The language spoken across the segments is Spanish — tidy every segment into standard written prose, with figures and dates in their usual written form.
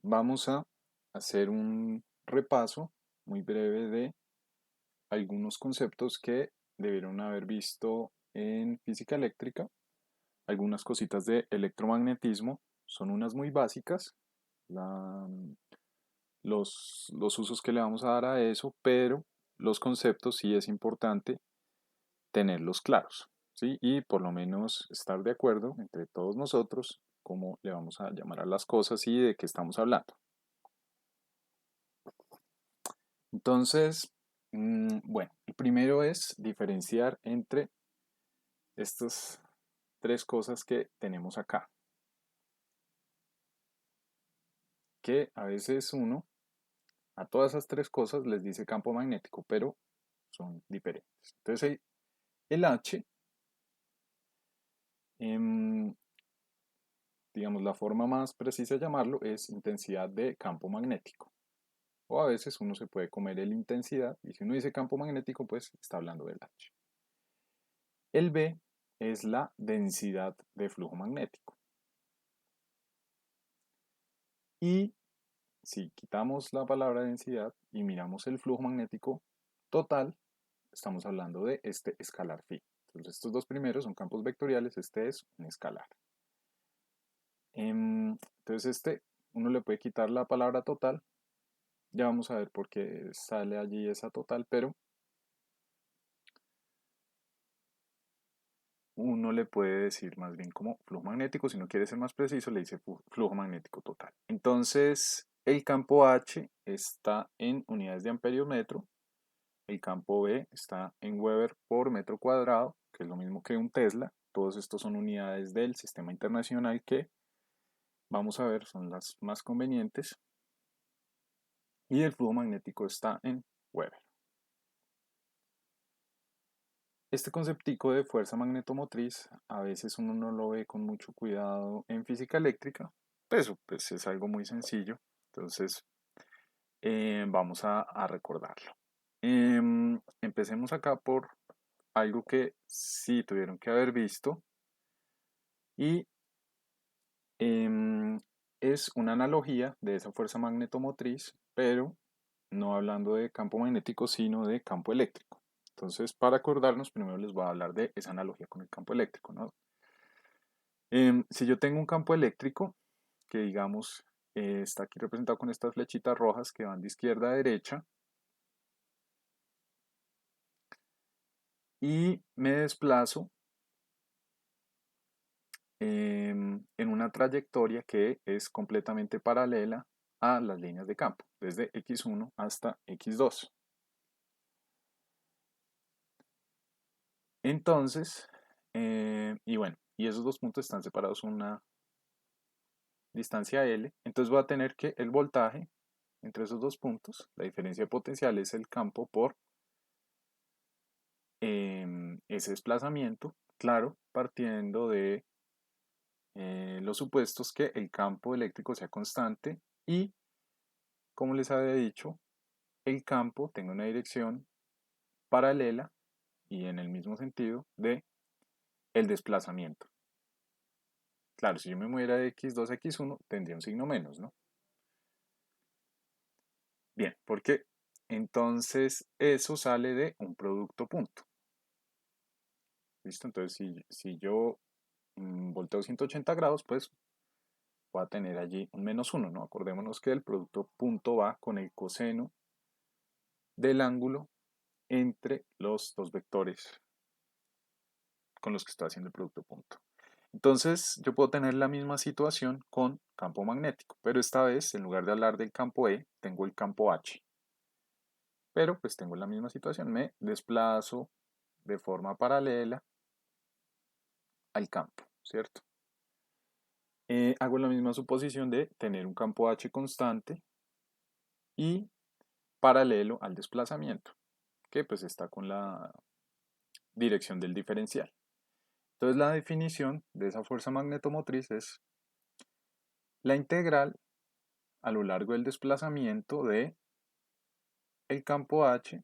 vamos a hacer un repaso muy breve de algunos conceptos que debieron haber visto en física eléctrica. Algunas cositas de electromagnetismo son unas muy básicas, la- los usos que le vamos a dar a eso, pero los conceptos sí es importante tenerlos claros, ¿sí? Y por lo menos estar de acuerdo entre todos nosotros cómo le vamos a llamar a las cosas y de qué estamos hablando. Entonces, bueno, el primero es diferenciar entre estas tres cosas que tenemos acá, que a veces uno a todas esas tres cosas les dice campo magnético, pero son diferentes. Entonces, el H, em, digamos, la forma más precisa de llamarlo es intensidad de campo magnético. O a veces uno se puede comer el intensidad y si uno dice campo magnético, pues está hablando del H. El B es la densidad de flujo magnético. Y si quitamos la palabra densidad y miramos el flujo magnético total, estamos hablando de este escalar phi. Entonces estos dos primeros son campos vectoriales, este es un escalar. Entonces uno le puede quitar la palabra total, ya vamos a ver por qué sale allí esa total, pero uno le puede decir más bien como flujo magnético, si no quiere ser más preciso, le dice flujo magnético total. Entonces, el campo H está en unidades de amperio metro, el campo B está en Weber por metro cuadrado, que es lo mismo que un Tesla. Todos estos son unidades del sistema internacional que, vamos a ver, son las más convenientes. Y el flujo magnético está en Weber. Este conceptico de fuerza magnetomotriz a veces uno no lo ve con mucho cuidado en física eléctrica, pero pues es algo muy sencillo, entonces vamos a recordarlo. Empecemos acá por algo que sí tuvieron que haber visto y es una analogía de esa fuerza magnetomotriz, pero no hablando de campo magnético, sino de campo eléctrico. Entonces, para acordarnos, primero les voy a hablar de esa analogía con el campo eléctrico, ¿no? Si yo tengo un campo eléctrico, que digamos está aquí representado con estas flechitas rojas que van de izquierda a derecha, y me desplazo en una trayectoria que es completamente paralela a las líneas de campo, desde x1 hasta x2. Entonces, y bueno, y esos dos puntos están separados una distancia L, entonces voy a tener que el voltaje entre esos dos puntos, la diferencia de potencial es el campo por ese desplazamiento, claro, partiendo de los supuestos que el campo eléctrico sea constante y, como les había dicho, el campo tenga una dirección paralela y en el mismo sentido de el desplazamiento. Claro, si yo me moviera de x2 a x1, tendría un signo menos, ¿no? Bien, porque entonces eso sale de un producto punto. ¿Listo? Entonces, si yo volteo 180 grados, pues voy a tener allí un menos 1, ¿no? Acordémonos que el producto punto va con el coseno del ángulo entre los dos vectores con los que estoy haciendo el producto punto. Entonces, yo puedo tener la misma situación con campo magnético, pero esta vez, en lugar de hablar del campo E, tengo el campo H. Pero pues tengo la misma situación, me desplazo de forma paralela al campo, ¿cierto? Hago la misma suposición de tener un campo H constante y paralelo al desplazamiento, que pues está con la dirección del diferencial. Entonces la definición de esa fuerza magnetomotriz es la integral a lo largo del desplazamiento de el campo H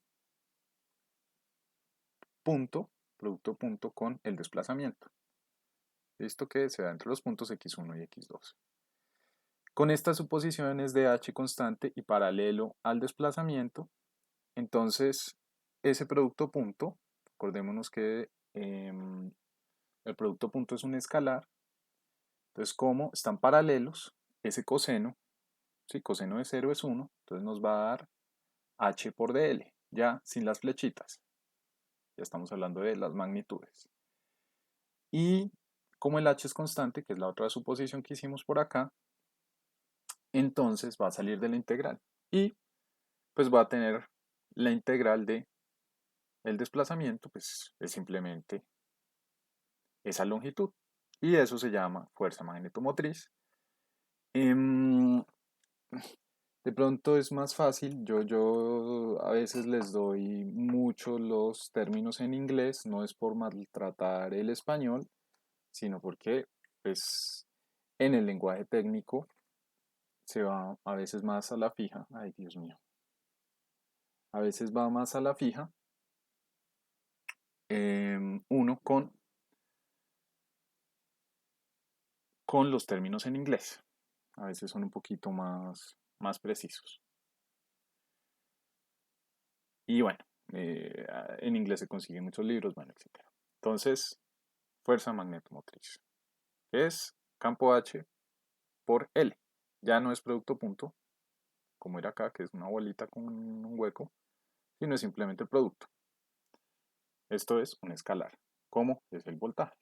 punto, producto punto con el desplazamiento. Esto que se da entre los puntos x1 y x2. Con estas suposiciones de H constante y paralelo al desplazamiento, entonces ese producto punto, acordémonos que el producto punto es un escalar, entonces como están paralelos, ese coseno, ¿sí? Coseno de 0 es 1, entonces nos va a dar H por dl, ya sin las flechitas, ya estamos hablando de las magnitudes. Y como el H es constante, que es la otra suposición que hicimos por acá, entonces va a salir de la integral. Y pues va a tener la integral de el desplazamiento, pues es simplemente esa longitud. Y eso se llama fuerza magnetomotriz. Em, de pronto es más fácil, yo a veces les doy mucho los términos en inglés, no es por maltratar el español, sino porque pues en el lenguaje técnico se va a veces más a la fija, ay Dios mío, a veces va más a la fija, uno con los términos en inglés. A veces son un poquito más precisos. Y bueno, en inglés se consiguen muchos libros, bueno, etc. Entonces, fuerza magnetomotriz es campo H por L. Ya no es producto punto, como era acá, que es una bolita con un hueco, sino es simplemente el producto. Esto es un escalar, como es el voltaje.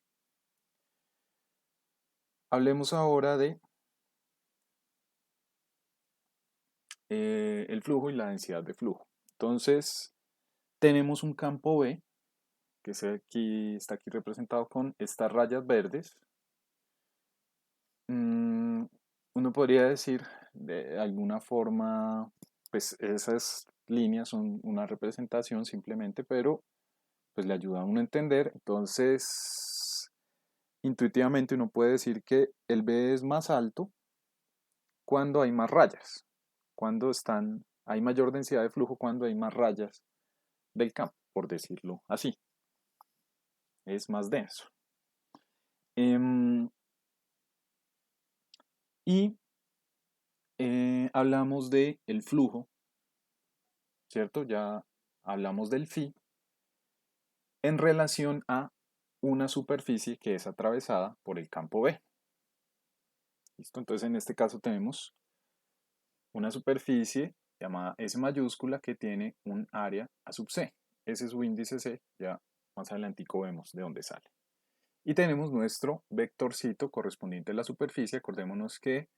Hablemos ahora de el flujo y la densidad de flujo. Entonces, tenemos un campo B, que está aquí representado con estas rayas verdes. Uno podría decir de alguna forma, pues esas líneas son una representación simplemente, pero pues le ayuda a uno a entender. Entonces, intuitivamente uno puede decir que el B es más alto cuando hay más rayas, hay mayor densidad de flujo cuando hay más rayas del campo, por decirlo así, es más denso. Em, y hablamos del flujo, ¿cierto? Ya hablamos del phi en relación a una superficie que es atravesada por el campo B. ¿Listo? Entonces en este caso tenemos una superficie llamada S mayúscula que tiene un área a sub C. Ese es su índice C, ya más adelantico vemos de dónde sale. Y tenemos nuestro vectorcito correspondiente a la superficie. Acordémonos que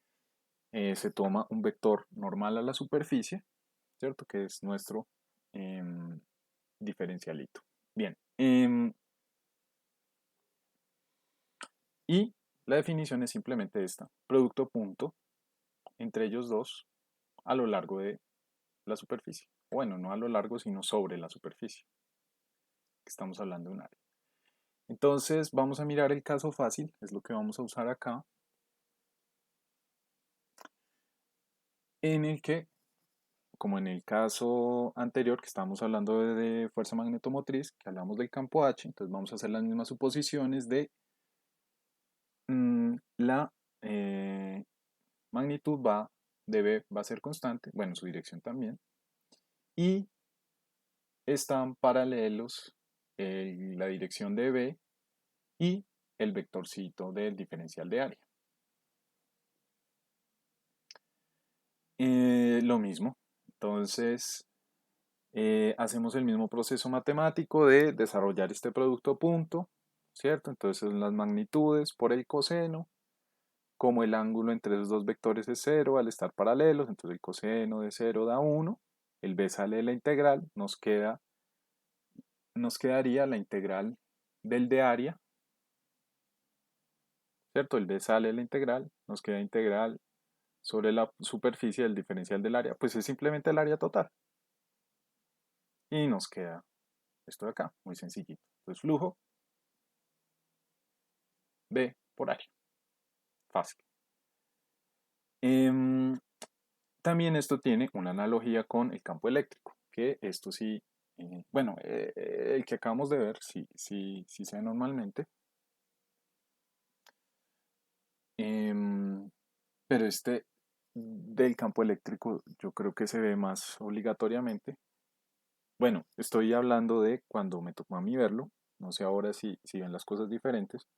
se toma un vector normal a la superficie, ¿cierto? Que es nuestro diferencialito. Bien. Y la definición es simplemente esta. Producto punto entre ellos dos a lo largo de la superficie. Bueno, no a lo largo, sino sobre la superficie. Estamos hablando de un área. Entonces vamos a mirar el caso fácil, es lo que vamos a usar acá, en el que, como en el caso anterior que estábamos hablando de fuerza magnetomotriz, que hablamos del campo H, entonces vamos a hacer las mismas suposiciones de la magnitud de B va a ser constante, bueno, su dirección también, y están paralelos la dirección de B y el vectorcito del diferencial de área. Lo mismo, entonces hacemos el mismo proceso matemático de desarrollar este producto punto, ¿cierto? Entonces las magnitudes por el coseno, como el ángulo entre esos dos vectores es 0 al estar paralelos, entonces el coseno de 0 da 1, el b sale de la integral, nos quedaría la integral del de área, ¿cierto? El b sale de la integral, nos queda integral sobre la superficie del diferencial del área, pues es simplemente el área total. Y nos queda esto de acá, muy sencillito. Entonces flujo B por área. Fácil. También esto tiene una analogía con el campo eléctrico, que esto sí, bueno, el que acabamos de ver, sí se ve normalmente. Pero este del campo eléctrico yo creo que se ve más obligatoriamente. Bueno, estoy hablando de cuando me tocó a mí verlo, no sé ahora si ven las cosas diferentes,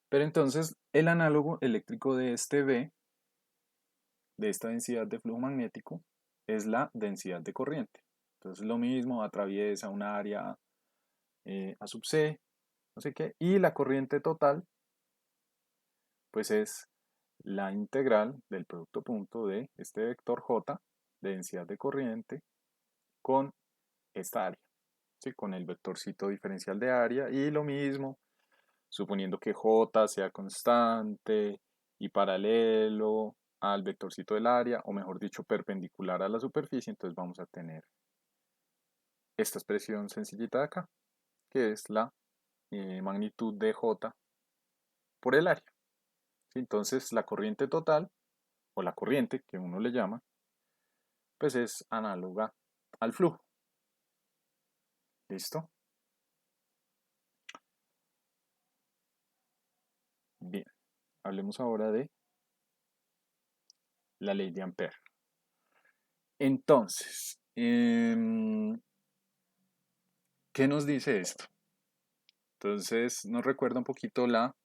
pero entonces el análogo eléctrico de este V, de esta densidad de flujo magnético, es la densidad de corriente. Entonces lo mismo, atraviesa un área A sub C, no sé qué, y la corriente total, pues es la integral del producto punto de este vector J, de densidad de corriente, con esta área, ¿sí? Con el vectorcito diferencial de área, y lo mismo, suponiendo que J sea constante y paralelo al vectorcito del área, o mejor dicho, perpendicular a la superficie, entonces vamos a tener esta expresión sencillita de acá, que es la magnitud de J por el área. ¿Sí? Entonces la corriente total, o la corriente que uno le llama, pues es análoga al flujo. ¿Listo? Bien, hablemos ahora de la ley de Ampère. Entonces, ¿qué nos dice esto? Entonces, nos recuerda un poquito la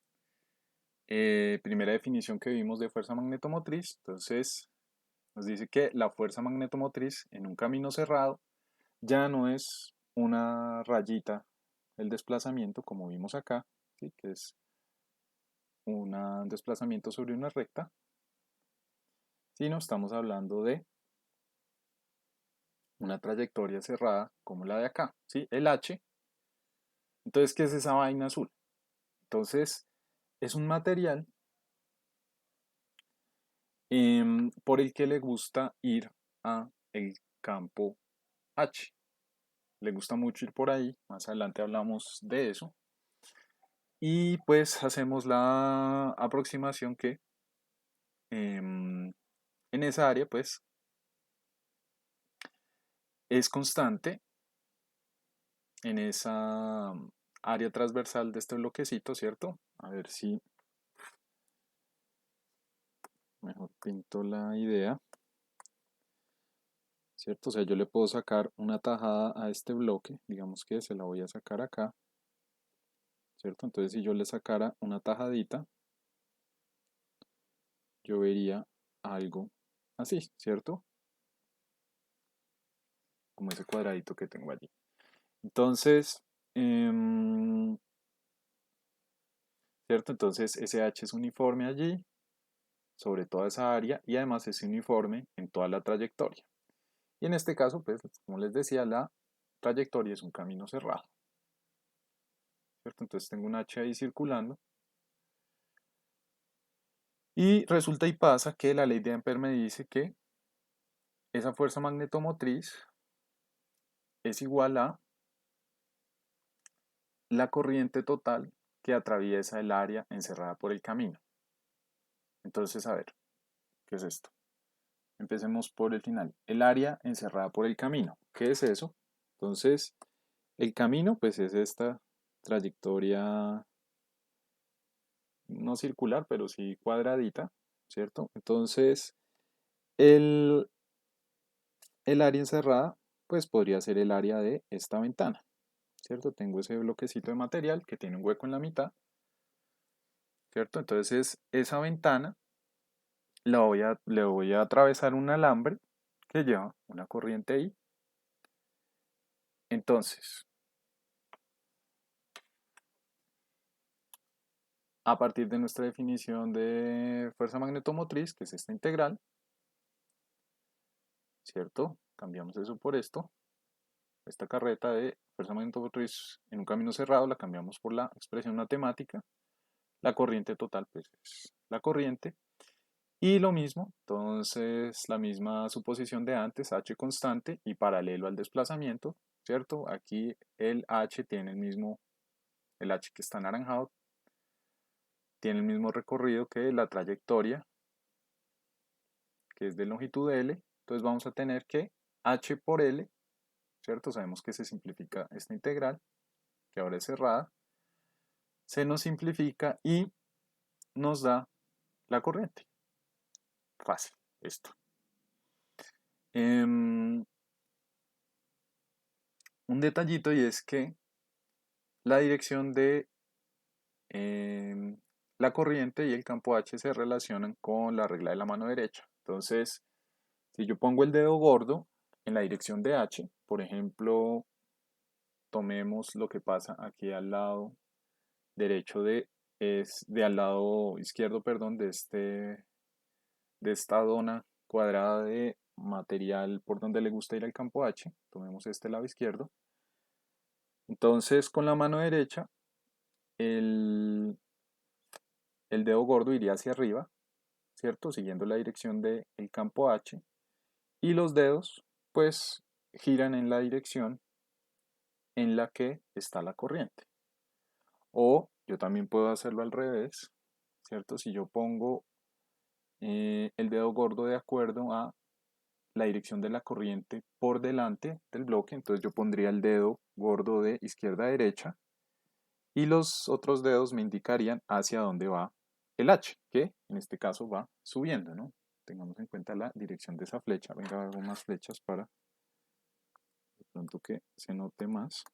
primera definición que vimos de fuerza magnetomotriz. Entonces, nos dice que la fuerza magnetomotriz en un camino cerrado ya no es una rayita el desplazamiento, como vimos acá, ¿sí? Que es un desplazamiento sobre una recta, sino estamos hablando de una trayectoria cerrada como la de acá, ¿sí? El H. Entonces, ¿qué es esa vaina azul? Entonces, es un material por el que le gusta ir a el campo H. Le gusta mucho ir por ahí, más adelante hablamos de eso. Y pues hacemos la aproximación que em, en esa área pues es constante en esa área transversal de este bloquecito, ¿cierto? A ver si mejor pinto la idea, ¿cierto? O sea, yo le puedo sacar una tajada a este bloque, digamos que se la voy a sacar acá, ¿cierto? Entonces si yo le sacara una tajadita, yo vería algo así, ¿cierto? Como ese cuadradito que tengo allí. Entonces, ¿cierto? Entonces ese H es uniforme allí, sobre toda esa área, y además es uniforme en toda la trayectoria. Y en este caso, pues, como les decía, la trayectoria es un camino cerrado, ¿cierto? Entonces tengo un H ahí circulando. Y resulta y pasa que la ley de Ampère me dice que esa fuerza magnetomotriz es igual a la corriente total que atraviesa el área encerrada por el camino. Entonces, a ver, ¿qué es esto? Empecemos por el final. El área encerrada por el camino. ¿Qué es eso? Entonces, el camino, pues es esta trayectoria no circular, pero sí cuadradita, ¿cierto? Entonces, el, el área encerrada, pues podría ser el área de esta ventana, ¿cierto? Tengo ese bloquecito de material que tiene un hueco en la mitad, ¿cierto? Entonces, esa ventana le voy a atravesar un alambre que lleva una corriente I. Entonces, a partir de nuestra definición de fuerza magnetomotriz, que es esta integral, ¿cierto? Cambiamos eso por esto. Esta carreta de fuerza magnetomotriz en un camino cerrado la cambiamos por la expresión matemática. La corriente total, pues es la corriente. Y lo mismo, entonces la misma suposición de antes, H constante y paralelo al desplazamiento, ¿cierto? Aquí el H tiene el H que está anaranjado, tiene el mismo recorrido que la trayectoria, que es de longitud L. Entonces vamos a tener que H por L, ¿cierto? Sabemos que se simplifica esta integral, que ahora es cerrada, se nos simplifica y nos da la corriente. Fácil, esto. Em, un detallito y es que la dirección de em, la corriente y el campo H se relacionan con la regla de la mano derecha. Entonces, si yo pongo el dedo gordo en la dirección de H, por ejemplo, tomemos lo que pasa aquí al lado derecho de al lado izquierdo, perdón, de esta dona cuadrada de material por donde le gusta ir al campo H. Tomemos este lado izquierdo. Entonces, con la mano derecha, el, el dedo gordo iría hacia arriba, ¿cierto? Siguiendo la dirección del campo H. Y los dedos, pues, giran en la dirección en la que está la corriente. O yo también puedo hacerlo al revés, ¿cierto? Si yo pongo el dedo gordo de acuerdo a la dirección de la corriente por delante del bloque, entonces yo pondría el dedo gordo de izquierda a derecha y los otros dedos me indicarían hacia dónde va el H, que en este caso va subiendo, ¿no? Tengamos en cuenta la dirección de esa flecha. Venga, hago más flechas para de pronto que se note más,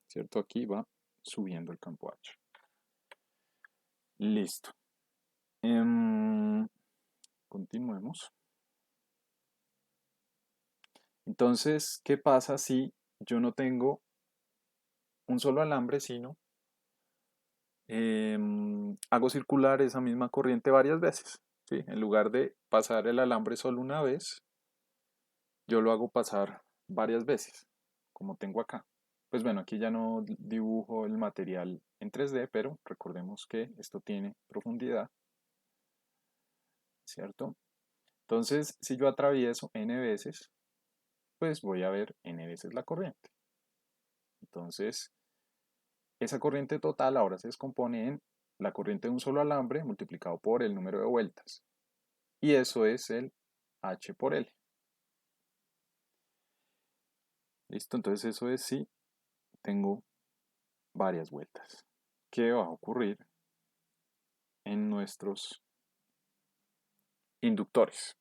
¿cierto? Aquí va subiendo el campo H. Listo. Continuemos. Entonces, ¿qué pasa si yo no tengo un solo alambre, sino hago circular esa misma corriente varias veces? ¿Sí? En lugar de pasar el alambre solo una vez, yo lo hago pasar varias veces, como tengo acá. Pues bueno, aquí ya no dibujo el material en 3D, pero recordemos que esto tiene profundidad, ¿cierto? Entonces, si yo atravieso n veces, pues voy a ver n veces la corriente. Entonces, esa corriente total ahora se descompone en la corriente de un solo alambre multiplicado por el número de vueltas. Y eso es el H por L. ¿Listo? Entonces eso es si tengo varias vueltas. ¿Qué va a ocurrir en nuestros inductores?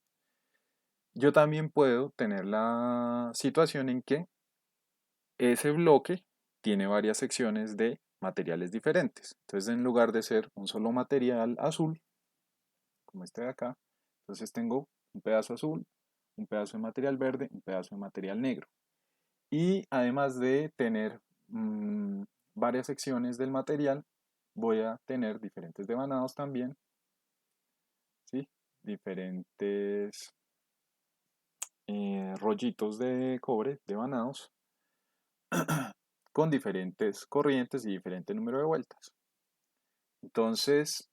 Yo también puedo tener la situación en que ese bloque tiene varias secciones de materiales diferentes. Entonces, en lugar de ser un solo material azul, como este de acá, entonces tengo un pedazo azul, un pedazo de material verde, un pedazo de material negro. Y además de tener varias secciones del material, voy a tener diferentes devanados también, ¿sí? Diferentes rollitos de cobre devanados con diferentes corrientes y diferente número de vueltas. Entonces,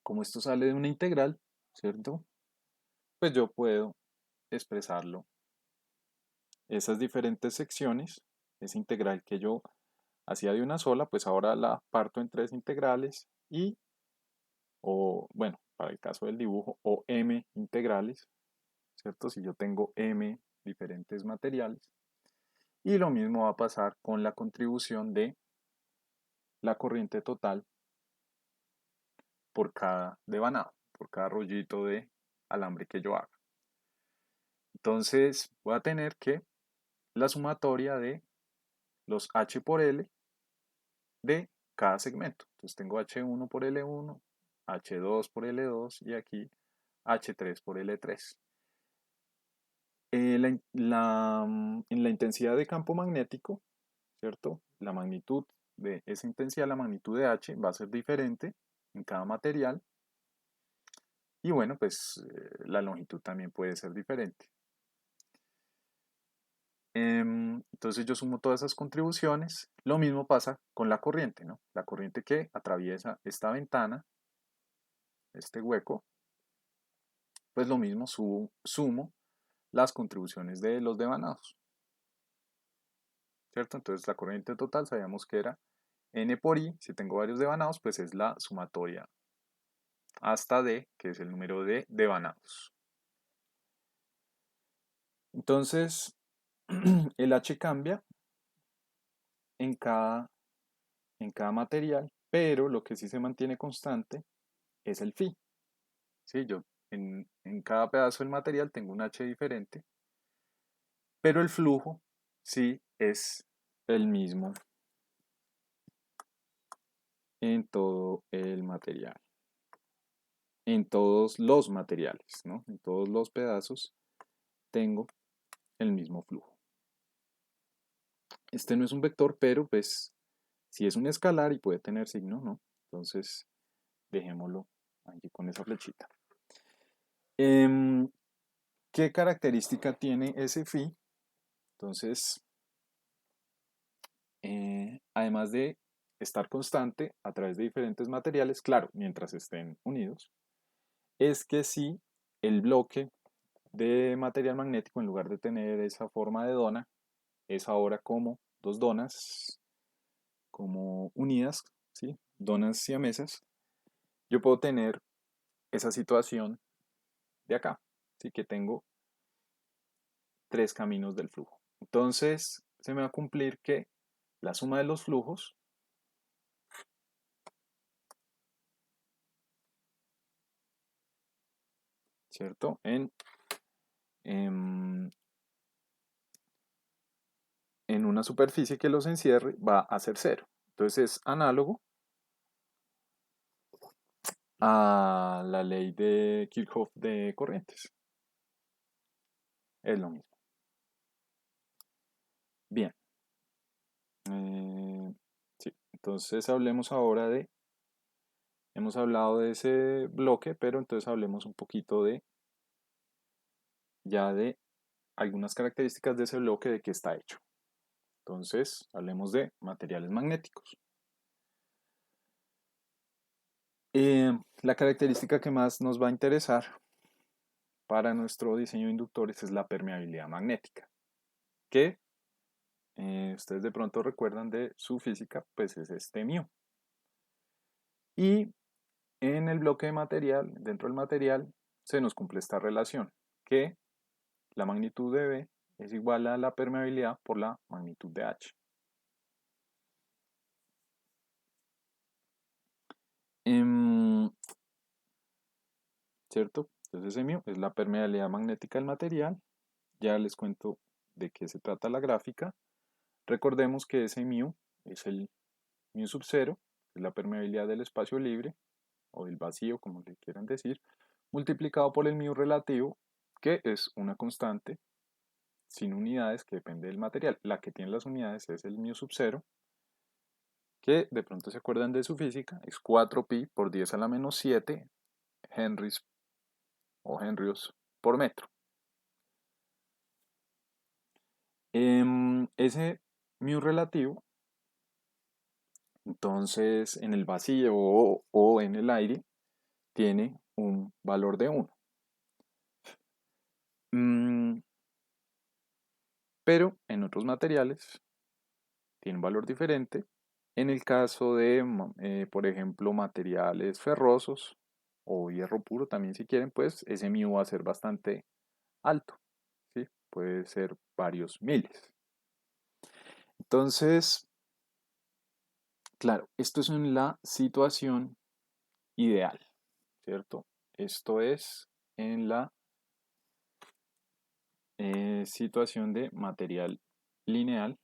como esto sale de una integral, ¿cierto? Pues yo puedo expresarlo, esas diferentes secciones, esa integral que yo hacía de una sola, pues ahora la parto en tres integrales y, o bueno, para el caso del dibujo, o m integrales, ¿cierto? Si yo tengo m diferentes materiales. Y lo mismo va a pasar con la contribución de la corriente total por cada devanado, por cada rollito de alambre que yo haga. Entonces voy a tener que la sumatoria de los H por L de cada segmento. Entonces tengo H1 por L1, H2 por L2 y aquí H3 por L3. En la intensidad de campo magnético, ¿cierto? La magnitud de esa intensidad, la magnitud de H va a ser diferente en cada material y bueno, pues la longitud también puede ser diferente. Entonces yo sumo todas esas contribuciones. Lo mismo pasa con la corriente, ¿no? La corriente que atraviesa esta ventana, este hueco, pues lo mismo sumo las contribuciones de los devanados, ¿cierto? Entonces la corriente total sabíamos que era N por I, si tengo varios devanados, pues es la sumatoria hasta D, que es el número de devanados. Entonces, el H cambia en cada material pero lo que sí se mantiene constante es el phi. ¿Sí? Yo en cada pedazo del material tengo un h diferente, pero el flujo sí es el mismo en todo el material, en todos los materiales, ¿no? En todos los pedazos tengo el mismo flujo. Este no es un vector, pero pues si es un escalar y puede tener signo, ¿no? Entonces dejémoslo aquí con esa flechita. ¿Qué característica tiene ese phi? Entonces, además de estar constante a través de diferentes materiales, claro, mientras estén unidos, es que si el bloque de material magnético, en lugar de tener esa forma de dona, es ahora como dos donas, como unidas, ¿sí? Donas siamesas, yo puedo tener esa situación de acá, ¿sí? Que tengo tres caminos del flujo. Entonces, se me va a cumplir que la suma de los flujos, ¿cierto? En, en una superficie que los encierre va a ser cero. Entonces es análogo a la ley de Kirchhoff de corrientes. Es lo mismo. Bien. Sí. Entonces hablemos ahora de, hemos hablado de ese bloque, pero entonces hablemos un poquito de, ya de algunas características de ese bloque, de qué está hecho. Entonces, hablemos de materiales magnéticos. La característica que más nos va a interesar para nuestro diseño de inductores es la permeabilidad magnética, que ustedes de pronto recuerdan de su física, pues es este μ. Y en el bloque de material, dentro del material, se nos cumple esta relación, que la magnitud de B es igual a la permeabilidad por la magnitud de H. ¿Cierto? Entonces ese μ es la permeabilidad magnética del material. Ya les cuento de qué se trata la gráfica. Recordemos que ese μ es el μ sub 0, que es la permeabilidad del espacio libre, o del vacío, como le quieran decir, multiplicado por el μ relativo, que es una constante sin unidades que depende del material. La que tiene las unidades es el μ sub 0, que de pronto se acuerdan de su física, es 4pi por 10 a la menos 7 henries o henrios por metro. Ese μ relativo, entonces en el vacío o en el aire, tiene un valor de 1. Pero en otros materiales tiene un valor diferente. En el caso de, por ejemplo, materiales ferrosos o hierro puro también si quieren, pues ese μ va a ser bastante alto, ¿sí? Puede ser varios miles. Entonces, claro, esto es en la situación ideal, ¿cierto? Esto es en la situación de material lineal.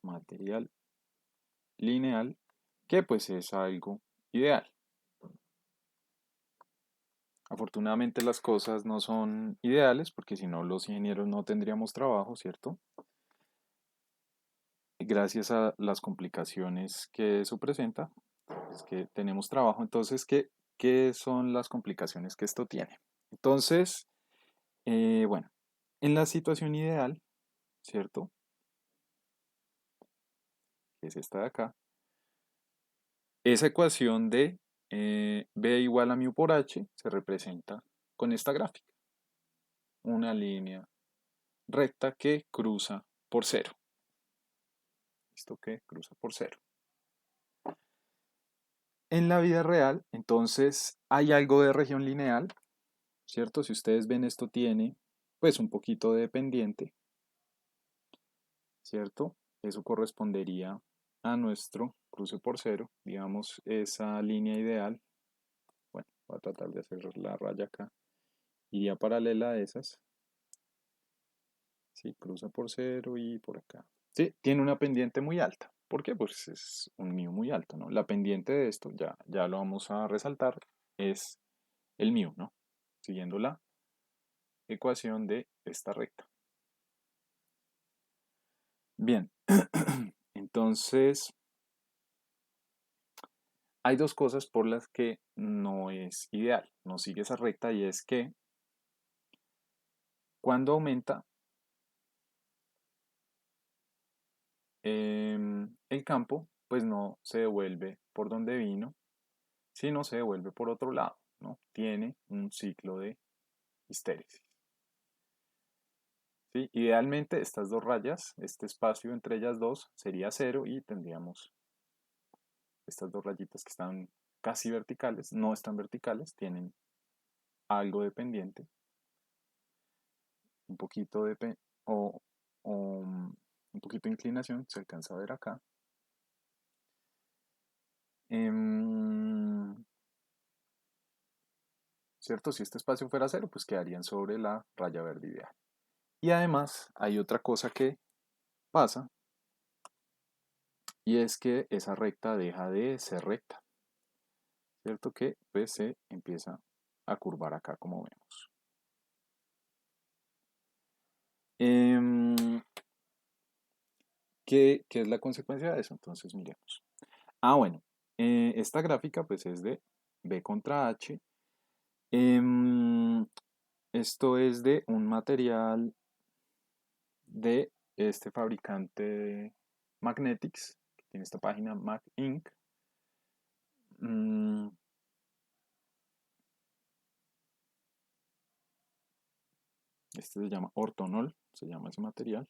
Material lineal, que pues es algo ideal. Afortunadamente las cosas no son ideales porque si no los ingenieros no tendríamos trabajo, ¿cierto? Gracias a las complicaciones que eso presenta, es que tenemos trabajo. Entonces, ¿qué son las complicaciones que esto tiene? Entonces, bueno, en la situación ideal, ¿cierto? Que es esta de acá, esa ecuación de B igual a mu por H se representa con esta gráfica. Una línea recta que cruza por cero. ¿Listo? Que cruza por cero. En la vida real, entonces, hay algo de región lineal, ¿cierto? Si ustedes ven, esto tiene pues un poquito de pendiente, ¿cierto? Eso correspondería a nuestro cruce por cero, digamos, esa línea ideal. Bueno, voy a tratar de hacer la raya acá. Iría paralela a esas. Sí, cruza por cero y por acá. Sí, tiene una pendiente muy alta. ¿Por qué? Pues es un mu muy alto, ¿no? La pendiente de esto, ya lo vamos a resaltar, es el mu, ¿no? Siguiendo la ecuación de esta recta. Bien, entonces hay dos cosas por las que no es ideal, no sigue esa recta y es que cuando aumenta el campo, pues no se devuelve por donde vino, sino se devuelve por otro lado, ¿no? Tiene un ciclo de histéresis. ¿Sí? Idealmente estas dos rayas, este espacio entre ellas dos sería cero y tendríamos estas dos rayitas que están casi verticales, no están verticales, tienen algo de pendiente, un poquito de un poquito de inclinación, se alcanza a ver acá. Em, ¿Cierto? Si este espacio fuera cero, pues quedarían sobre la raya verde ideal. Y además hay otra cosa que pasa y es que esa recta deja de ser recta, ¿cierto? Que pues se empieza a curvar acá como vemos. Em, ¿Qué es la consecuencia de eso? Entonces miremos. Bueno, esta gráfica pues es de B contra H. Em, Esto es de un material de este fabricante Magnetics, que tiene esta página Mag Inc. Mm, Este se llama ortonol, se llama ese material,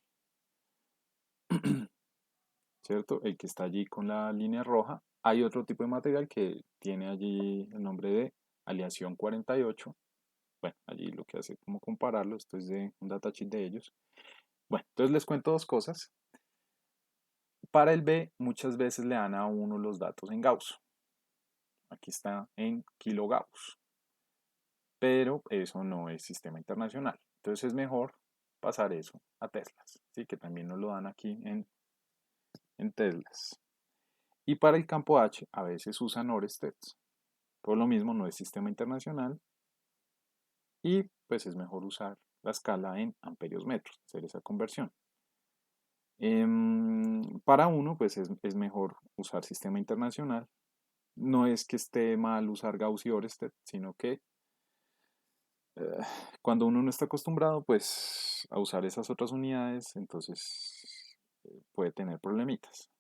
¿cierto? El que está allí con la línea roja. Hay otro tipo de material que tiene allí el nombre de aleación 48. Bueno, allí lo que hace como compararlo, esto es de un datasheet de ellos. Bueno, entonces les cuento dos cosas. Para el B muchas veces le dan a uno los datos en Gauss. Aquí está en kilogauss, pero eso no es sistema internacional. Entonces es mejor pasar eso a Teslas, ¿sí? Que también nos lo dan aquí en Teslas. Y para el campo H a veces usan Oresteds. Por lo mismo no es sistema internacional y pues es mejor usar la escala en amperios metros, hacer esa conversión. Para uno pues es mejor usar sistema internacional. No es que esté mal usar Gauss y Orested, sino que eh, cuando uno no está acostumbrado pues a usar esas otras unidades, entonces puede tener problemitas.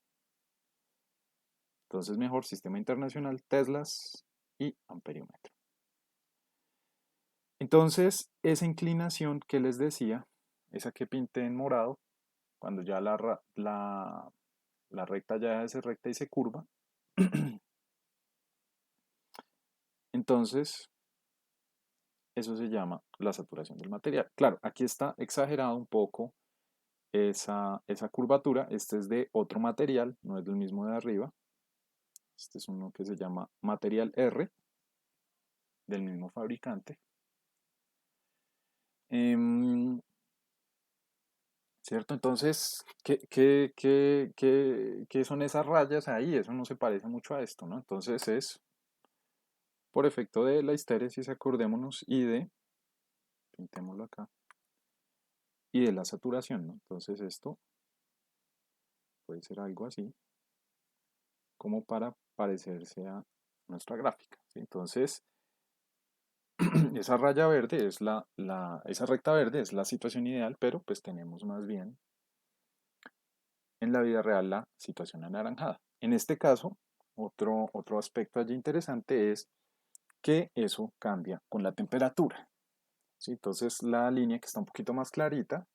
Entonces mejor sistema internacional, Teslas y amperiómetro. Entonces esa inclinación que les decía, esa que pinté en morado, cuando ya la recta ya es recta y se curva, entonces eso se llama la saturación del material. Claro, aquí está exagerado un poco esa curvatura. Este es de otro material, no es del mismo de arriba. Este es uno que se llama material R, del mismo fabricante. ¿Cierto? Entonces, ¿qué son esas rayas ahí? Eso no se parece mucho a esto, ¿no? Entonces es por efecto de la histéresis, acordémonos, pintémoslo acá, y de la saturación, ¿no? Entonces esto puede ser algo así, como para parecerse a nuestra gráfica, ¿sí? Entonces, esa raya verde es esa recta verde es la situación ideal, pero pues tenemos más bien en la vida real la situación anaranjada. En este caso, otro aspecto allí interesante es que eso cambia con la temperatura, ¿sí? Entonces la línea que está un poquito más clarita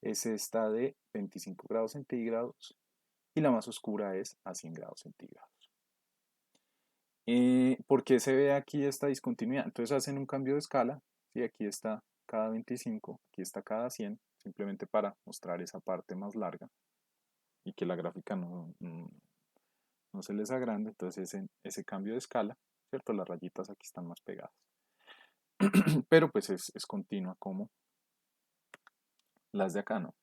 es esta de 25 grados centígrados y la más oscura es a 100 grados centígrados. ¿Por qué se ve aquí esta discontinuidad? Entonces hacen un cambio de escala, ¿sí? Aquí está cada 25, aquí está cada 100, simplemente para mostrar esa parte más larga y que la gráfica no se les agrande, entonces ese cambio de escala, ¿cierto? Las rayitas aquí están más pegadas. Pero pues es continua como las de acá, ¿no?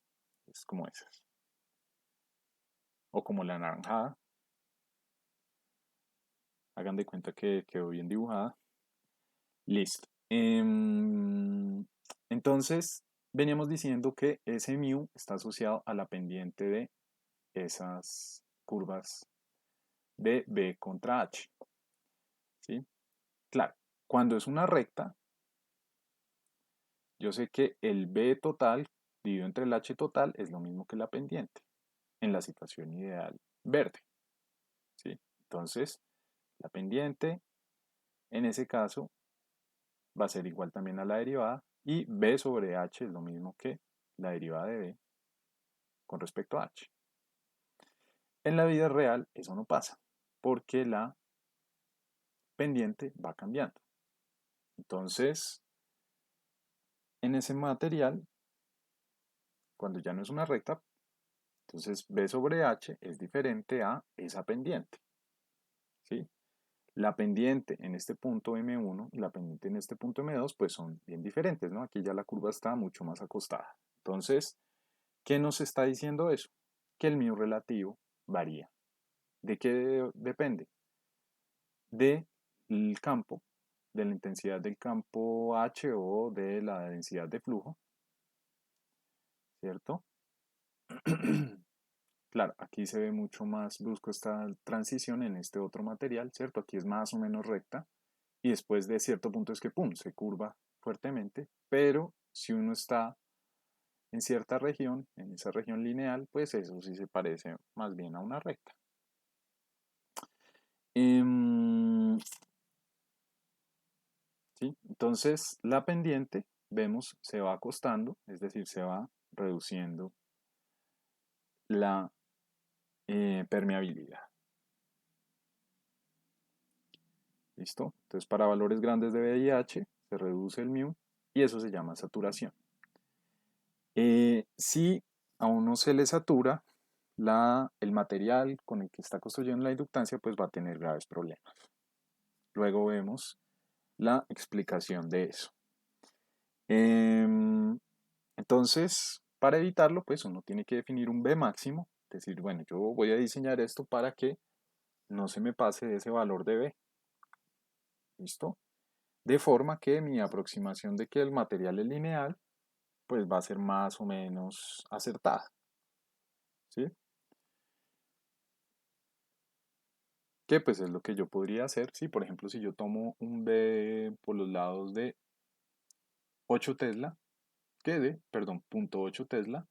Es como esas. O como la anaranjada. Hagan de cuenta que quedó bien dibujada. Listo. Entonces, veníamos diciendo que ese mu está asociado a la pendiente de esas curvas de B contra H. ¿Sí? Claro, cuando es una recta, yo sé que el B total dividido entre el H total es lo mismo que la pendiente en la situación ideal verde. ¿Sí? Entonces, la pendiente en ese caso va a ser igual también a la derivada y B sobre H es lo mismo que la derivada de B con respecto a H. En la vida real eso no pasa porque la pendiente va cambiando. Entonces, en ese material, cuando ya no es una recta, entonces B sobre H es diferente a esa pendiente. ¿Sí? La pendiente en este punto M1 y la pendiente en este punto M2 pues son bien diferentes, ¿no? Aquí ya la curva está mucho más acostada. Entonces, ¿qué nos está diciendo eso? Que el mu relativo varía. ¿De qué depende? Del campo, de la intensidad del campo H o de la densidad de flujo, ¿cierto? Claro, aquí se ve mucho más brusco esta transición en este otro material, ¿cierto? Aquí es más o menos recta y después de cierto punto es que, ¡pum!, se curva fuertemente, pero si uno está en cierta región, en esa región lineal, pues eso sí se parece más bien a una recta. ¿Sí? Entonces la pendiente, vemos, se va acostando, es decir, se va reduciendo la permeabilidad. ¿Listo? Entonces para valores grandes de VIH se reduce el mu y eso se llama saturación. Si a uno se le satura, el material con el que está construyendo la inductancia pues va a tener graves problemas. Luego vemos la explicación de eso. Entonces, para evitarlo, pues uno tiene que definir un B máximo, decir, bueno, yo voy a diseñar esto para que no se me pase de ese valor de B. ¿Listo? De forma que mi aproximación de que el material es lineal, pues va a ser más o menos acertada. ¿Sí? Que pues es lo que yo podría hacer, si por ejemplo, si yo tomo un B por los lados de 8 Tesla, perdón, 0.8 Tesla,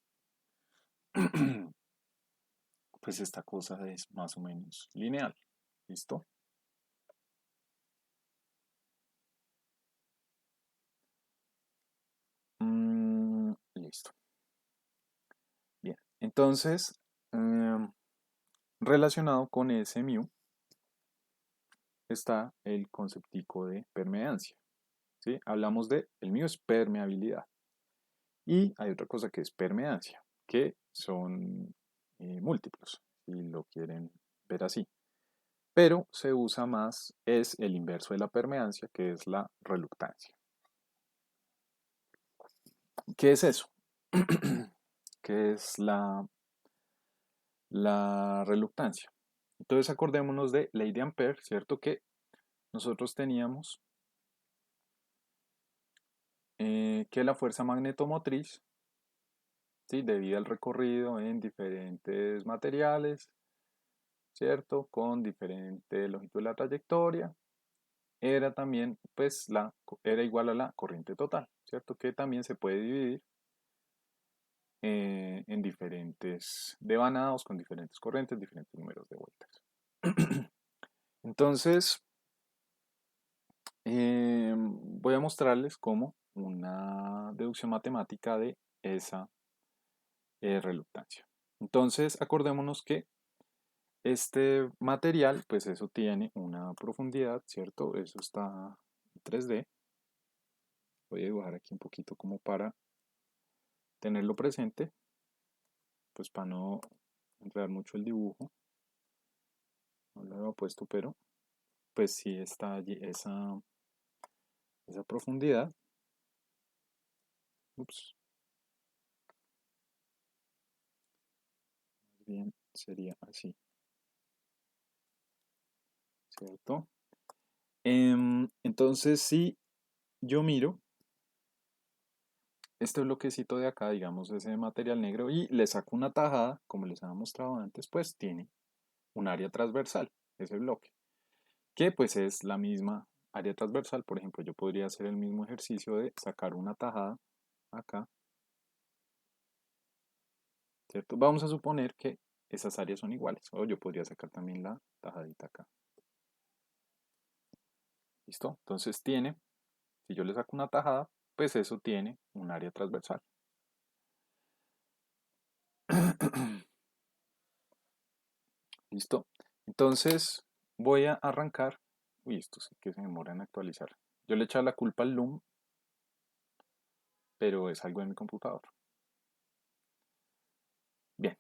pues esta cosa es más o menos lineal. ¿Listo? Listo. Bien. Entonces, relacionado con ese mu, está el conceptico de permeancia. ¿Sí? Hablamos de, el mu es permeabilidad. Y hay otra cosa que es permeancia, que son múltiplos, si lo quieren ver así. Pero se usa más, es el inverso de la permeancia, que es la reluctancia. ¿Qué es eso? ¿Qué es la reluctancia? Entonces acordémonos de ley de Ampère, ¿cierto? Que nosotros teníamos que la fuerza magnetomotriz, ¿sí? Debido al recorrido en diferentes materiales, ¿cierto? Con diferente longitud de la trayectoria, era también, pues, era igual a la corriente total, ¿cierto? Que también se puede dividir en diferentes devanados con diferentes corrientes, diferentes números de vueltas. Entonces, voy a mostrarles como una deducción matemática de esa reluctancia. Entonces, acordémonos que este material, pues eso tiene una profundidad, ¿cierto? Eso está en 3D. Voy a dibujar aquí un poquito como para tenerlo presente, pues para no enredar mucho el dibujo. No lo había puesto, pero pues sí está allí esa profundidad. Ups, bien, sería así, ¿cierto? Entonces, si yo miro este bloquecito de acá, digamos, ese material negro, y le saco una tajada, como les había mostrado antes, pues tiene un área transversal, ese bloque, que pues es la misma área transversal. Por ejemplo, yo podría hacer el mismo ejercicio de sacar una tajada acá, ¿cierto? Vamos a suponer que esas áreas son iguales, o yo podría sacar también la tajadita acá. ¿Listo? Entonces tiene, si yo le saco una tajada, pues eso tiene un área transversal. ¿Listo? Entonces voy a arrancar. Uy, esto sí que se demora en actualizar. Yo le eché la culpa al Loom, pero es algo de mi computador. Bien,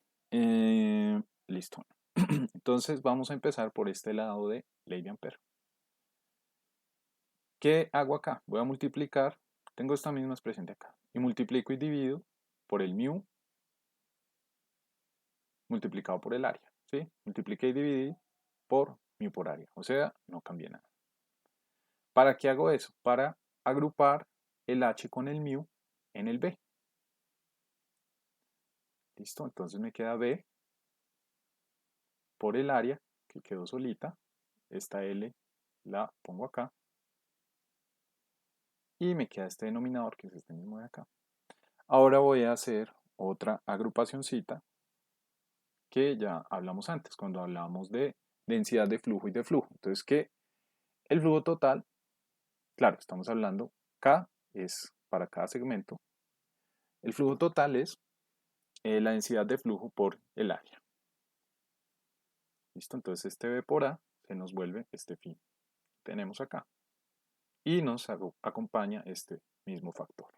listo. Entonces vamos a empezar por este lado de ley de Ampere. ¿Qué hago acá? Voy a multiplicar, tengo esta misma expresión de acá, y multiplico y divido por el mu multiplicado por el área, ¿sí? Multipliqué y dividí por mu por área, o sea, no cambié nada. ¿Para qué hago eso? Para agrupar el h con el mu en el b. ¿Listo? Entonces me queda b por el área, que quedó solita. Esta L la pongo acá. Y me queda este denominador, que es este mismo de acá. Ahora voy a hacer otra agrupacioncita que ya hablamos antes, cuando hablamos de densidad de flujo y de flujo. Entonces, que el flujo total, claro, estamos hablando, K es para cada segmento. El flujo total es la densidad de flujo por el área. ¿Listo? Entonces este B por A se nos vuelve este phi que tenemos acá. Y nos acompaña este mismo factor.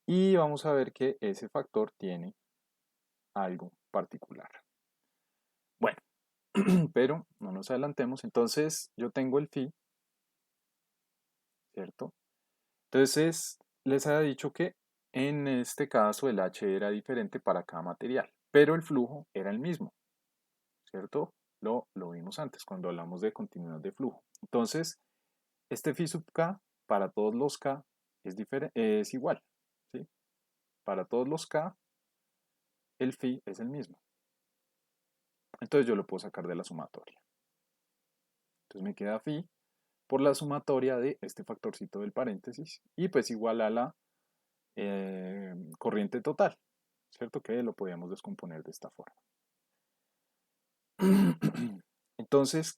Y vamos a ver que ese factor tiene algo particular. Bueno, pero no nos adelantemos. Entonces yo tengo el phi, ¿cierto? Entonces les había dicho que en este caso el H era diferente para cada material, pero el flujo era el mismo, ¿cierto? Lo vimos antes cuando hablamos de continuidad de flujo. Entonces, este phi sub k para todos los k es igual, ¿sí? Para todos los k el phi es el mismo. Entonces yo lo puedo sacar de la sumatoria. Entonces me queda phi por la sumatoria de este factorcito del paréntesis y pues igual a la corriente total, ¿cierto? Que lo podíamos descomponer de esta forma. Entonces,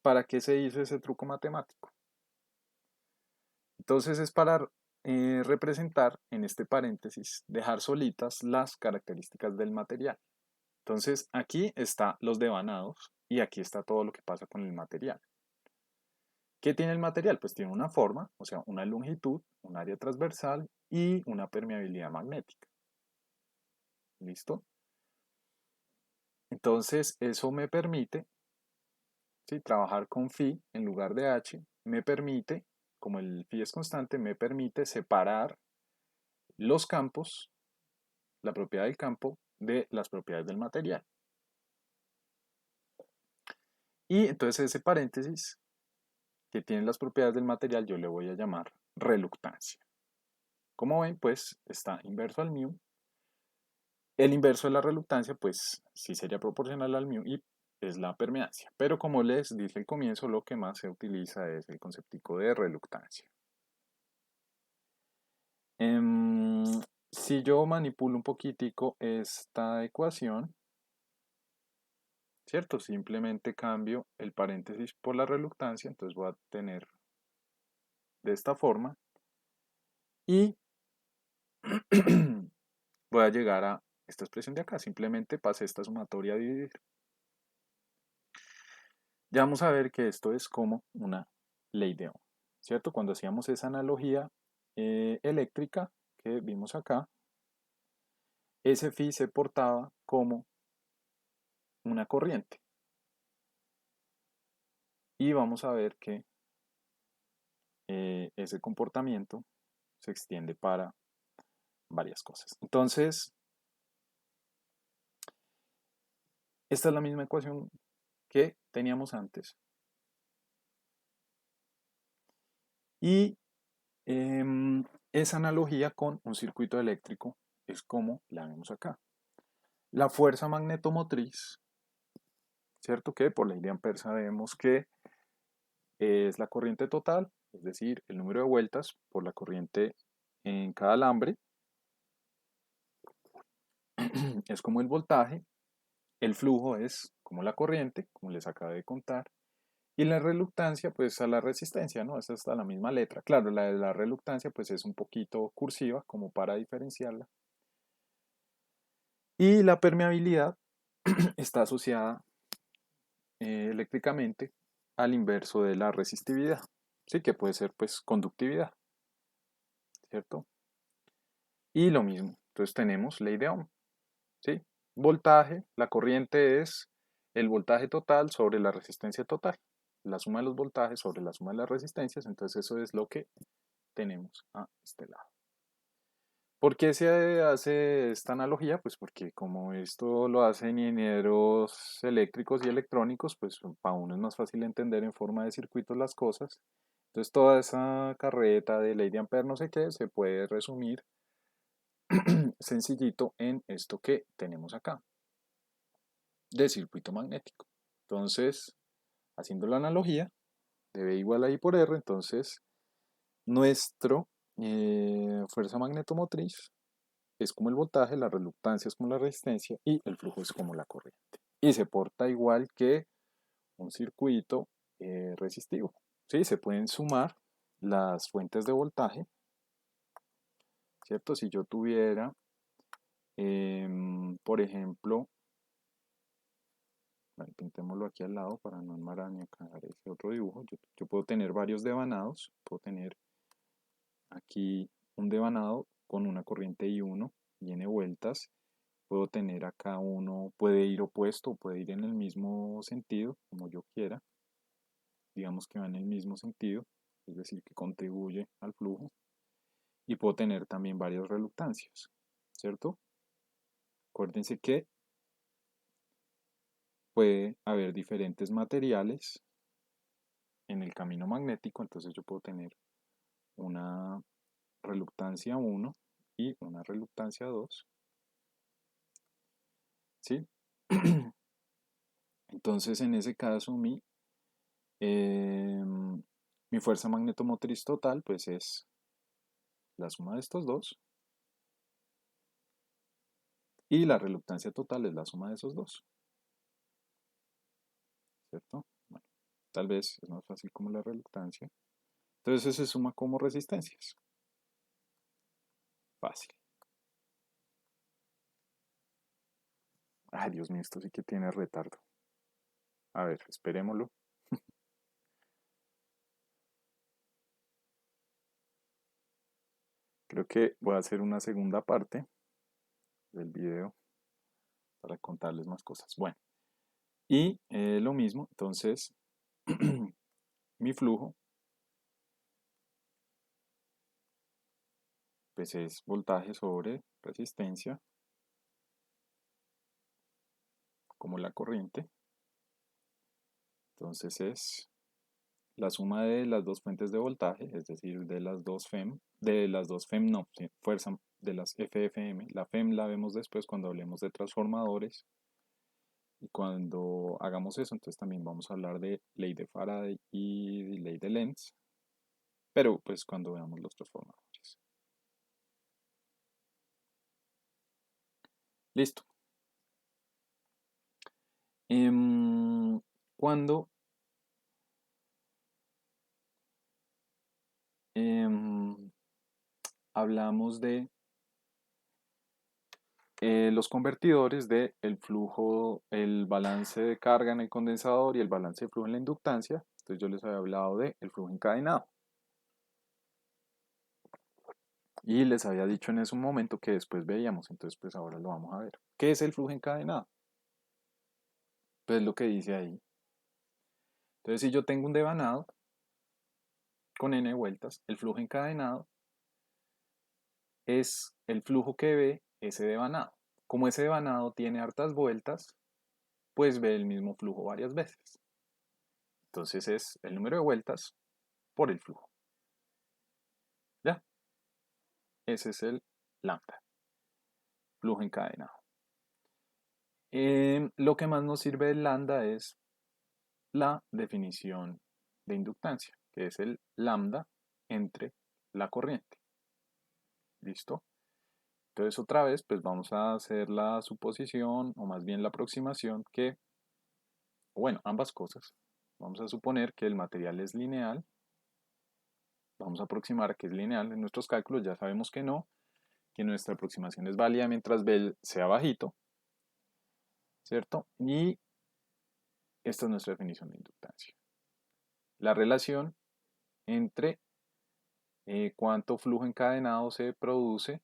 ¿para qué se hizo ese truco matemático? Entonces es para representar en este paréntesis, dejar solitas las características del material. Entonces aquí está los devanados y aquí está todo lo que pasa con el material. ¿Qué tiene el material? Pues tiene una forma, o sea, una longitud, un área transversal y una permeabilidad magnética. ¿Listo? Entonces eso me permite, ¿sí? Trabajar con phi en lugar de h, me permite, como el phi es constante, me permite separar los campos, la propiedad del campo, de las propiedades del material. Y entonces ese paréntesis que tiene las propiedades del material yo le voy a llamar reluctancia. Como ven, pues está inverso al mu. El inverso de la reluctancia, pues sí sería proporcional al mu y es la permeancia. Pero como les dije al comienzo, lo que más se utiliza es el conceptico de reluctancia. Si yo manipulo un poquitico esta ecuación, ¿cierto? Simplemente cambio el paréntesis por la reluctancia, entonces voy a tener de esta forma y voy a llegar a esta expresión de acá. Simplemente pasé esta sumatoria a dividir. Ya vamos a ver que esto es como una ley de Ohm, ¿cierto? Cuando hacíamos esa analogía eléctrica que vimos acá, ese phi se portaba como una corriente. Y vamos a ver que ese comportamiento se extiende para varias cosas. Entonces, esta es la misma ecuación que teníamos antes. Y esa analogía con un circuito eléctrico es como la vemos acá. La fuerza magnetomotriz, ¿cierto? Que por ley de Ampère sabemos que es la corriente total, es decir, el número de vueltas por la corriente en cada alambre, es como el voltaje, el flujo es como la corriente, como les acabé de contar, y la reluctancia, pues a la resistencia, ¿no? Esa está la misma letra. Claro, la de la reluctancia, pues es un poquito cursiva, como para diferenciarla. Y la permeabilidad está asociada eléctricamente al inverso de la resistividad, ¿sí? Que puede ser, pues, conductividad, ¿cierto? Y lo mismo, entonces tenemos ley de Ohm, ¿sí? Voltaje, la corriente es el voltaje total sobre la resistencia total, la suma de los voltajes sobre la suma de las resistencias, entonces eso es lo que tenemos a este lado. ¿Por qué se hace esta analogía? Pues porque como esto lo hacen ingenieros eléctricos y electrónicos, pues para uno es más fácil entender en forma de circuitos las cosas. Entonces toda esa carreta de ley de Ampère no sé qué se puede resumir sencillito en esto que tenemos acá, de circuito magnético. Entonces, haciendo la analogía de B igual a I por R, entonces nuestro fuerza magnetomotriz es como el voltaje, la reluctancia es como la resistencia y el flujo es como la corriente. Y se porta igual que un circuito resistivo. ¿Sí? Se pueden sumar las fuentes de voltaje, ¿cierto? Si yo tuviera, por ejemplo, bueno, pintémoslo aquí al lado para no enmarañar ese otro dibujo. Yo puedo tener varios devanados, puedo tener aquí un devanado con una corriente I1 y n vueltas. Puedo tener acá uno, puede ir opuesto, puede ir en el mismo sentido, como yo quiera. Digamos que va en el mismo sentido, es decir, que contribuye al flujo. Y puedo tener también varias reluctancias, ¿cierto? Acuérdense que puede haber diferentes materiales en el camino magnético, entonces yo puedo tener una reluctancia 1 y una reluctancia 2, ¿sí? Entonces en ese caso mi fuerza magnetomotriz total pues es la suma de estos dos y la reluctancia total es la suma de esos dos, ¿cierto? Bueno, tal vez es más fácil como la reluctancia. Entonces eso se suma como resistencias. Fácil. Ay, Dios mío, esto sí que tiene retardo. A ver, esperémoslo. Creo que voy a hacer una segunda parte del video para contarles más cosas. Bueno, y lo mismo, entonces, mi flujo, pues es voltaje sobre resistencia, como la corriente. Entonces es la suma de las dos fuentes de voltaje, es decir, de las dos FEM no, sí, fuerza de las FFM. La FEM la vemos después cuando hablemos de transformadores. Y cuando hagamos eso, entonces también vamos a hablar de ley de Faraday y ley de Lenz, pero pues cuando veamos los transformadores. Listo. Cuando hablamos de los convertidores de el flujo, el balance de carga en el condensador y el balance de flujo en la inductancia, entonces yo les había hablado de el flujo encadenado. Y les había dicho en ese momento que después veíamos, entonces pues ahora lo vamos a ver. ¿Qué es el flujo encadenado? Pues lo que dice ahí. Entonces si yo tengo un devanado con n vueltas, el flujo encadenado es el flujo que ve ese devanado. Como ese devanado tiene hartas vueltas, pues ve el mismo flujo varias veces. Entonces es el número de vueltas por el flujo. ¿Ya? Ese es el lambda, flujo encadenado. Lo que más nos sirve del lambda es la definición de inductancia, que es el lambda entre la corriente. ¿Listo? Entonces otra vez, pues vamos a hacer la suposición, o más bien la aproximación, que, bueno, ambas cosas. Vamos a suponer que el material es lineal. Vamos a aproximar que es lineal en nuestros cálculos, ya sabemos que no, que nuestra aproximación es válida mientras B sea bajito, ¿cierto? Y esta es nuestra definición de inductancia. La relación entre cuánto flujo encadenado se produce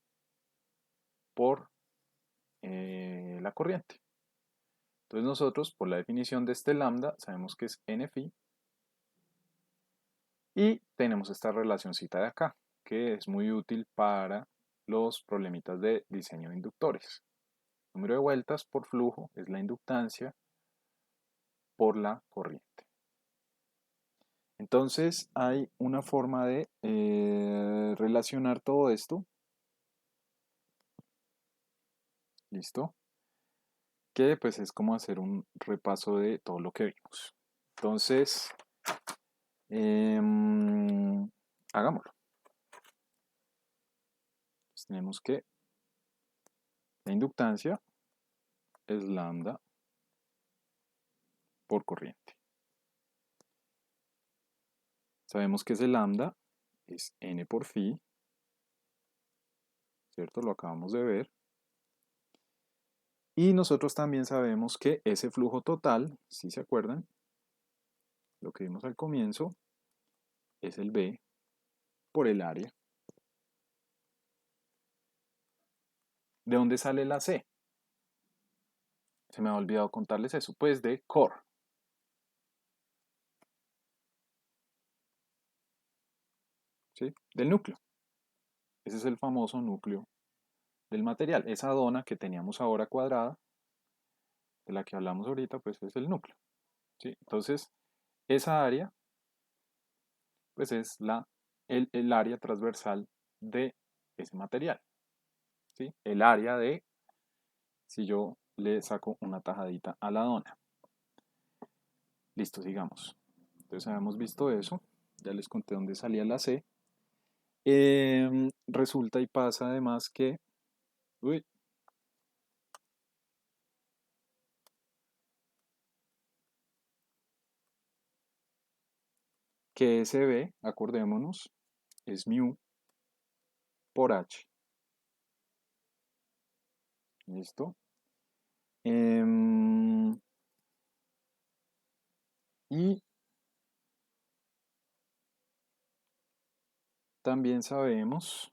por la corriente. Entonces nosotros, por la definición de este lambda, sabemos que es n phi y tenemos esta relacioncita de acá, que es muy útil para los problemitas de diseño de inductores. Número de vueltas por flujo es la inductancia por la corriente. Entonces hay una forma de relacionar todo esto. ¿Listo? Que pues es como hacer un repaso de todo lo que vimos. Entonces, hagámoslo. Entonces, tenemos que la inductancia es lambda por corriente. Sabemos que ese lambda es n por phi, ¿cierto? Lo acabamos de ver. Y nosotros también sabemos que ese flujo total, si se acuerdan, lo que vimos al comienzo, es el B por el área. ¿De dónde sale la C? Se me ha olvidado contarles eso. Pues de core. ¿Sí? Del núcleo. Ese es el famoso núcleo del material. Esa dona que teníamos ahora cuadrada, de la que hablamos ahorita, pues es el núcleo. ¿Sí? Entonces, esa área, pues es el área transversal de ese material. ¿Sí? El área de, si yo le saco una tajadita a la dona. Listo, sigamos. Entonces habíamos visto eso. Ya les conté dónde salía la C. Resulta y pasa además que... Uy, que SB, acordémonos, es mu por H. ¿Listo? Y también sabemos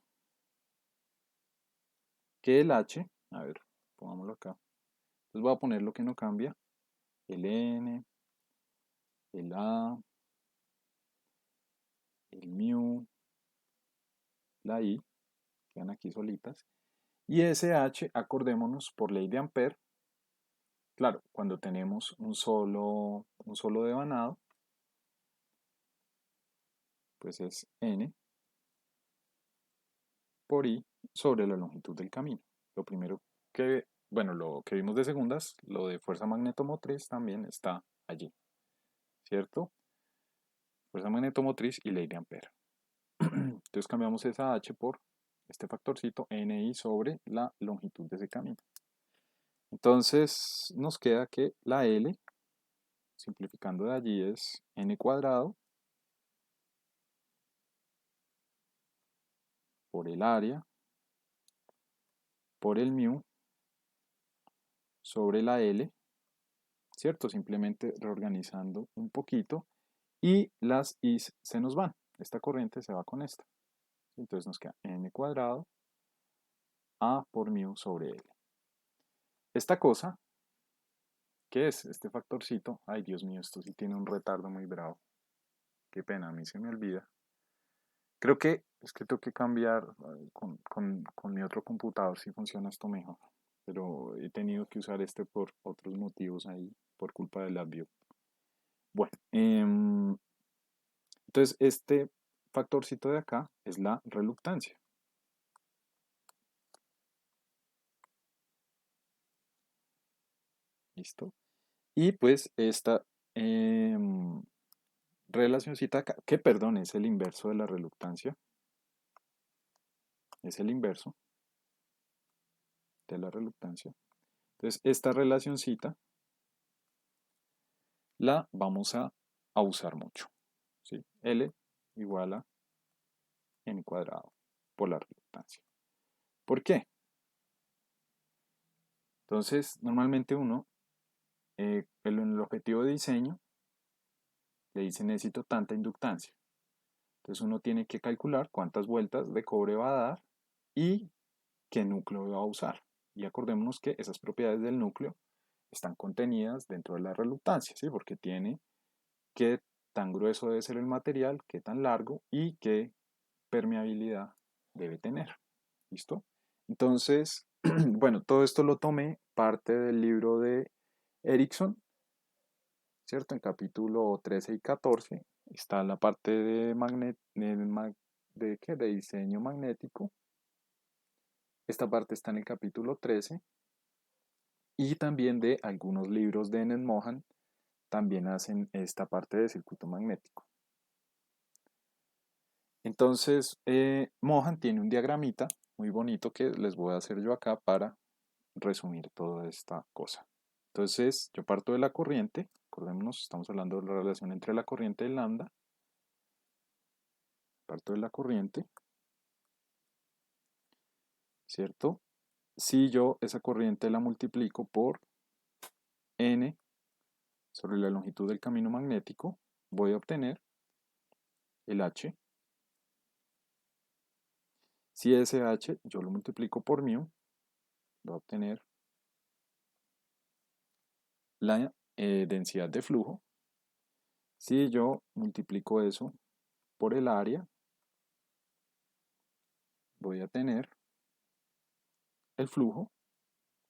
que el H, a ver, pongámoslo acá. Entonces voy a poner lo que no cambia. El N, el A, el mu, la I, quedan aquí solitas. Y ese H, acordémonos por ley de Ampere, claro, cuando tenemos un solo devanado, pues es N por I sobre la longitud del camino. Lo primero que, bueno, lo que vimos de segundas, lo de fuerza magnetomotriz también está allí, ¿cierto? Fuerza magnetomotriz y ley de Ampere. Entonces cambiamos esa H por este factorcito NI sobre la longitud de ese camino. Entonces nos queda que la L, simplificando de allí, es N cuadrado por el área por el mu sobre la L, ¿cierto? Simplemente reorganizando un poquito y las I's se nos van. Esta corriente se va con esta, Entonces nos queda n cuadrado a por mu sobre L. Esta cosa, ¿qué es? Este factorcito, ay Dios mío, esto sí tiene un retardo muy bravo. Qué pena, a mí se me olvida. Creo que es que tengo que cambiar con mi otro computador si funciona esto mejor. Pero he tenido que usar este por otros motivos ahí, por culpa del advio. Bueno, entonces este factorcito de acá es la reluctancia. ¿Listo? Y pues esta relacioncita acá, que perdón, es el inverso de la reluctancia. Es el inverso de la reluctancia. Entonces esta relacioncita la vamos a usar mucho. ¿Sí? L igual a n cuadrado por la reluctancia. ¿Por qué? Entonces, normalmente uno, en el objetivo de diseño, le dice necesito tanta inductancia. Entonces uno tiene que calcular cuántas vueltas de cobre va a dar y qué núcleo va a usar. Y acordémonos que esas propiedades del núcleo están contenidas dentro de la reluctancia, ¿sí? Porque tiene qué tan grueso debe ser el material, qué tan largo y qué permeabilidad debe tener. ¿Listo? Entonces, bueno, todo esto lo tomé parte del libro de Erickson, ¿cierto? En capítulo 13 y 14 está la parte de diseño magnético. Esta parte está en el capítulo 13 y también de algunos libros de Ennett Mohan también hacen esta parte de circuito magnético. Entonces, Mohan tiene un diagramita muy bonito que les voy a hacer yo acá para resumir toda esta cosa. Entonces, yo parto de la corriente, acordémonos, estamos hablando de la relación entre la corriente y lambda. Parto de la corriente, ¿cierto? Si yo esa corriente la multiplico por n sobre la longitud del camino magnético, voy a obtener el h. Si ese h yo lo multiplico por mu, voy a obtener la densidad de flujo. Si yo multiplico eso por el área, voy a tener el flujo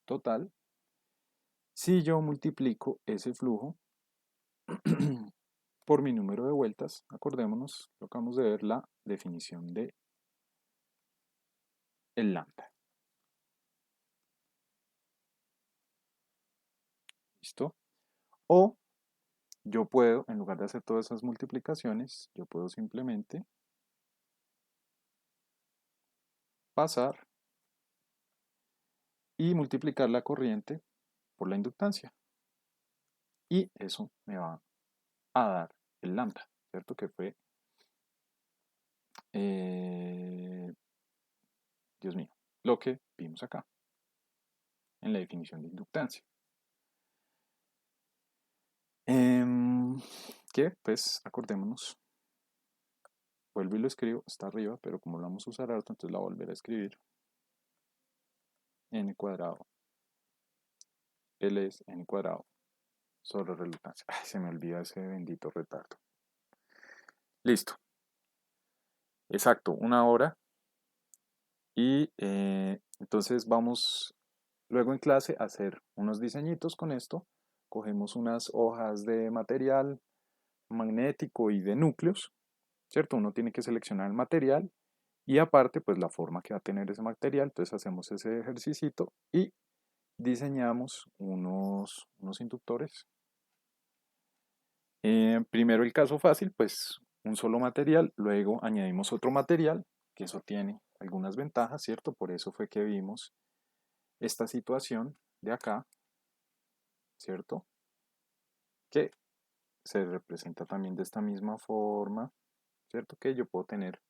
total. Si yo multiplico ese flujo por mi número de vueltas, acordémonos, lo que acabamos de ver, la definición de el lambda. ¿Listo? O yo puedo, en lugar de hacer todas esas multiplicaciones, yo puedo simplemente pasar y multiplicar la corriente por la inductancia. Y eso me va a dar el lambda, ¿cierto? Que fue, Dios mío, lo que vimos acá en la definición de inductancia. Que pues acordémonos, vuelvo y lo escribo, está arriba, pero como lo vamos a usar harto, entonces la voy a volver a escribir. N cuadrado, L es N cuadrado sobre reluctancia. Ay, se me olvida ese bendito retardo. Listo. Exacto, una hora. Y entonces vamos luego en clase a hacer unos diseñitos con esto. Cogemos unas hojas de material magnético y de núcleos, ¿cierto? Uno tiene que seleccionar el material y aparte pues la forma que va a tener ese material. Entonces hacemos ese ejercicio y diseñamos unos inductores. Primero el caso fácil, pues un solo material, luego añadimos otro material, que eso tiene algunas ventajas, ¿cierto? Por eso fue que vimos esta situación de acá, ¿cierto? Que se representa también de esta misma forma, ¿cierto? Que yo puedo tener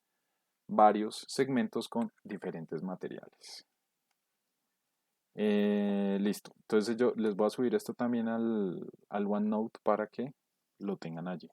varios segmentos con diferentes materiales. Listo. Entonces yo les voy a subir esto también al OneNote para que lo tengan allí.